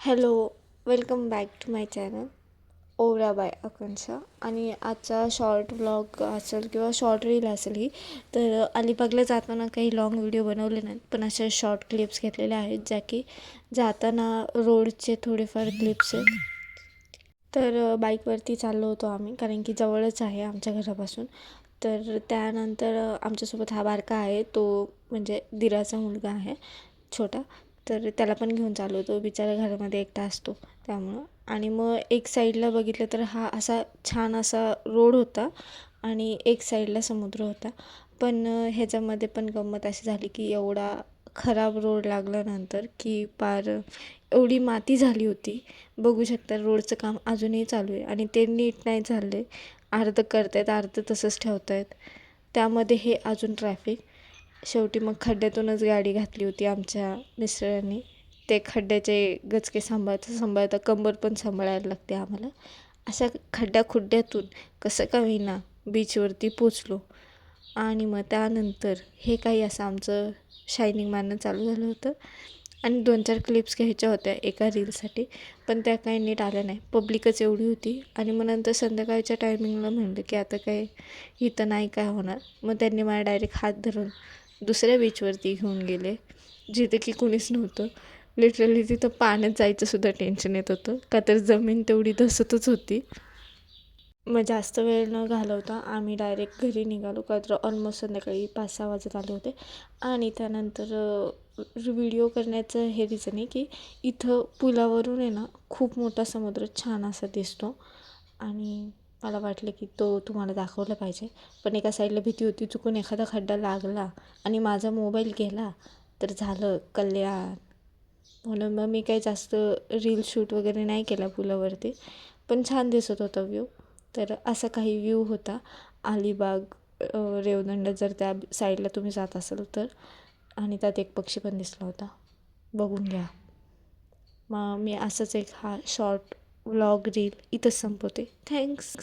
Hello, welcome back to my channel Aura by Akanksha. आणि आजचा short vlog असेल किंवा शॉर्ट रील असेल ही. तर अलिबागला जाताना काही लाँग व्हिडिओ बनवले नाहीत, पण अशा शॉर्ट क्लिप्स घेतलेल्या आहेत ज्या की जाताना रोडचे थोडेफार क्लिप्स आहेत. तर बाईकवरती चाललो होतो आम्ही, कारण की जवळच आहे आमच्या घरापासून. तर त्यानंतर आमच्यासोबत हा बारका आहे, तो म्हणजे दिराचा मुलगा आहे छोटा. तर त्याला पण घेऊन चाललो होतो, बिचारा घरामध्ये एकटा असतो त्यामुळं. आणि मग एक साईडला बघितलं तर हा असा छान असा रोड होता आणि एक साईडला समुद्र होता. पण ह्याच्यामध्ये पण गंमत अशी झाली की एवढा खराब रोड लागल्यानंतर की पार एवढी माती झाली होती. बघू शकता रोडचं काम अजूनही चालू आहे आणि ते नीट नाही झालं आहे. अर्धं करत आहेत, अर्धं तसंच ठेवत आहेत. त्यामध्ये हे अजून ट्रॅफिक. शेवटी मग खड्ड्यातूनच गाडी घातली होती आमच्या मिस्टरांनी. ते खड्ड्याचे गचके सांभाळता सांभाळता कंबर पण सांभाळायला लागते आम्हाला. अशा खड्ड्याखुड्ड्यातून कसं का होईना बीचवरती पोचलो. आणि मग त्यानंतर हे काही असं आमचं शायनिंग मारणं चालू झालं होतं. आणि 2-4 क्लिप्स घ्यायच्या होत्या एका रीलसाठी, पण त्या काही नीट आल्या नाही. पब्लिकच एवढी होती. आणि मग नंतर संध्याकाळच्या टायमिंगला म्हणलं की आता काय इथं नाही काय होणार. मग त्यांनी मला डायरेक्ट हात धरून दुसऱ्या बीचवरती घेऊन गेले, जिथे की कुणीच नव्हतं. लिटरली तिथं पाण्यात जायचंसुद्धा टेन्शन येत होतं, का तर जमीन तेवढी धसतच होती. मग जास्त वेळ न घालवता आम्ही डायरेक्ट घरी निघालो, का तर ऑलमोस्ट संध्याकाळी 5-6 वाजत आले होते. आणि त्यानंतर व्हिडिओ करण्याचं हे रिझन आहे की इथं पुलावरून आहे ना खूप मोठा समुद्र छान असा दिसतो. आणि मला वाटलं की तो तुम्हाला दाखवला पाहिजे. पण एका साईडला भीती होती, चुकून एखादा खड्डा लागला आणि माझा मोबाईल गेला तर झालं कल्याण. म्हणून मग मी काही जास्त रील शूट वगैरे नाही केला पुलावरती. पण छान दिसत होता व्ह्यू. तर असा काही व्ह्यू होता अलिबाग रेवदंडा, जर त्या साईडला तुम्ही जात असाल तर. आणि त्यात एक पक्षी पण दिसला होता, बघून घ्या. मग मी असंच एक हा शॉर्ट व्लॉग रील इथंच संपवते. थँक्स.